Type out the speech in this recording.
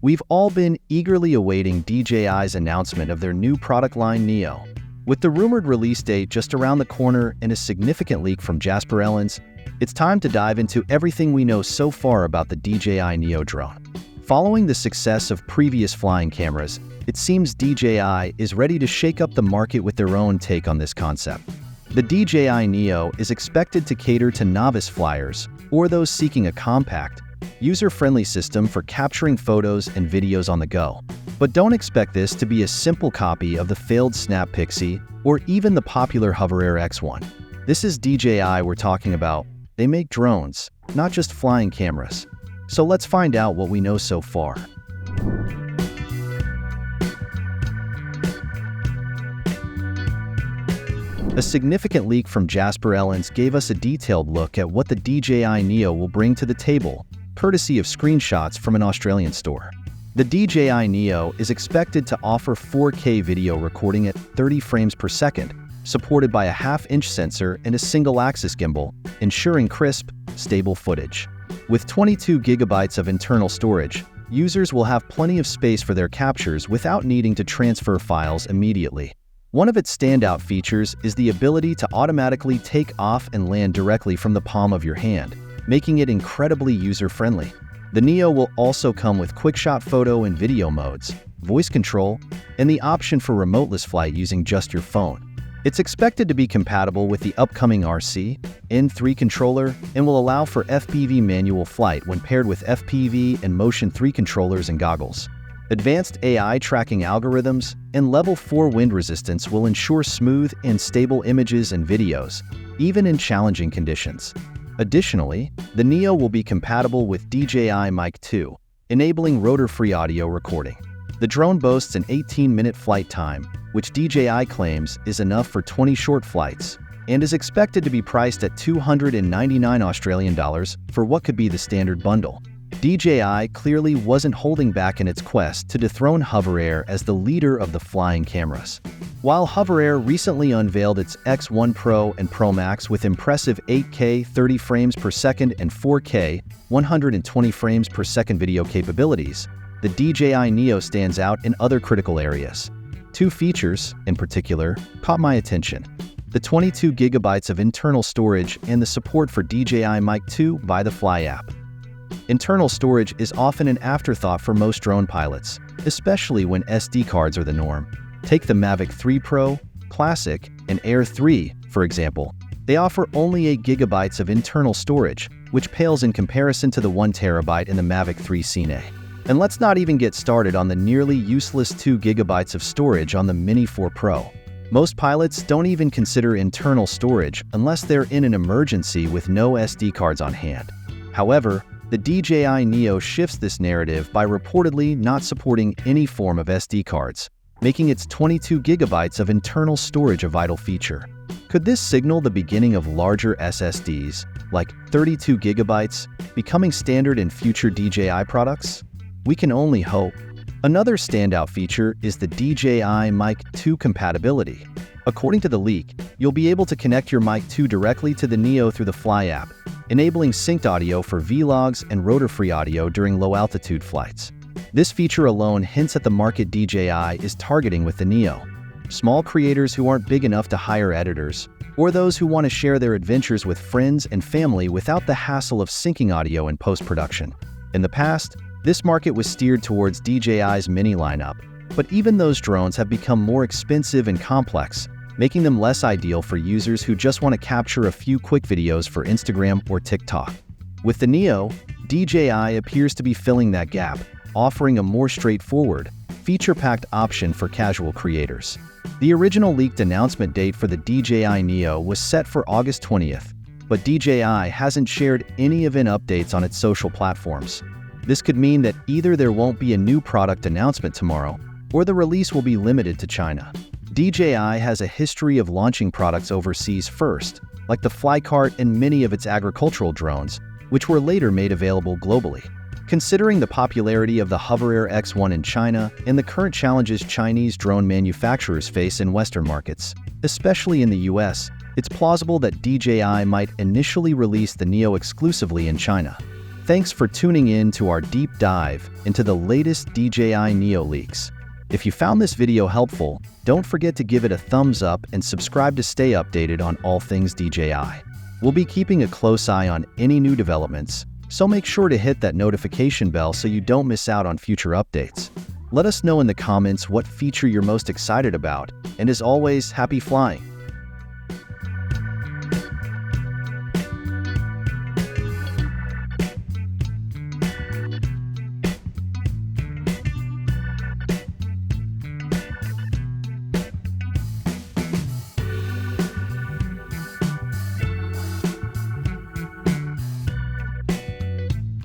We've all been eagerly awaiting DJI's announcement of their new product line Neo. With the rumored release date just around the corner and a significant leak from Jasper Ellens, it's time to dive into everything we know so far about the DJI Neo drone. Following the success of previous flying cameras, it seems DJI is ready to shake up the market with their own take on this concept. The DJI Neo is expected to cater to novice flyers or those seeking a compact, user-friendly system for capturing photos and videos on the go. But don't expect this to be a simple copy of the failed Snap Pixie or even the popular HoverAir X1. This is DJI we're talking about. They make drones, not just flying cameras. So let's find out what we know so far. A significant leak from Jasper Ellens gave us a detailed look at what the DJI Neo will bring to the table, courtesy of screenshots from an Australian store. The DJI Neo is expected to offer 4K video recording at 30 frames per second, supported by a half-inch sensor and a single-axis gimbal, ensuring crisp, stable footage. With 22 gigabytes of internal storage, users will have plenty of space for their captures without needing to transfer files immediately. One of its standout features is the ability to automatically take off and land directly from the palm of your hand, making it incredibly user-friendly. The Neo will also come with quick-shot photo and video modes, voice control, and the option for remoteless flight using just your phone. It's expected to be compatible with the upcoming RC N3 controller and will allow for FPV manual flight when paired with FPV and Motion 3 controllers and goggles. Advanced AI tracking algorithms and level 4 wind resistance will ensure smooth and stable images and videos, even in challenging conditions. Additionally, the Neo will be compatible with DJI Mic 2, enabling rotor-free audio recording. The drone boasts an 18-minute flight time, which DJI claims is enough for 20 short flights, and is expected to be priced at $299 Australian dollars for what could be the standard bundle. DJI clearly wasn't holding back in its quest to dethrone HoverAir as the leader of the flying cameras. While HoverAir recently unveiled its X1 Pro and Pro Max with impressive 8K 30 frames per second and 4K 120 frames per second video capabilities, the DJI Neo stands out in other critical areas. Two features, in particular, caught my attention: the 22 gigabytes of internal storage and the support for DJI Mic 2 by the Fly app. Internal storage is often an afterthought for most drone pilots, especially when SD cards are the norm. Take the Mavic 3 Pro, Classic, and Air 3, for example. They offer only 8 gigabytes of internal storage, which pales in comparison to the 1 terabyte in the Mavic 3 Cine. And let's not even get started on the nearly useless 2 gigabytes of storage on the Mini 4 Pro. Most pilots don't even consider internal storage unless they're in an emergency with no SD cards on hand. However, the DJI Neo shifts this narrative by reportedly not supporting any form of SD cards, making its 22 gigabytes of internal storage a vital feature. Could this signal the beginning of larger SSDs, like 32 gigabytes, becoming standard in future DJI products? We can only hope. Another standout feature is the DJI Mic 2 compatibility. According to the leak, you'll be able to connect your Mic 2 directly to the Neo through the Fly app, enabling synced audio for vlogs and rotor-free audio during low-altitude flights. This feature alone hints at the market DJI is targeting with the Neo: small creators who aren't big enough to hire editors, or those who want to share their adventures with friends and family without the hassle of syncing audio in post-production. In the past, this market was steered towards DJI's Mini lineup, but even those drones have become more expensive and complex, making them less ideal for users who just want to capture a few quick videos for Instagram or TikTok. With the Neo, DJI appears to be filling that gap, offering a more straightforward, feature-packed option for casual creators. The original leaked announcement date for the DJI Neo was set for August 20th, but DJI hasn't shared any event updates on its social platforms. This could mean that either there won't be a new product announcement tomorrow, or the release will be limited to China. DJI has a history of launching products overseas first, like the Flycart and many of its agricultural drones, which were later made available globally. Considering the popularity of the HoverAir X1 in China and the current challenges Chinese drone manufacturers face in Western markets, especially in the US, it's plausible that DJI might initially release the Neo exclusively in China. Thanks for tuning in to our deep dive into the latest DJI Neo leaks. If you found this video helpful, don't forget to give it a thumbs up and subscribe to stay updated on all things DJI. We'll be keeping a close eye on any new developments, so make sure to hit that notification bell so you don't miss out on future updates. Let us know in the comments what feature you're most excited about, and as always, happy flying!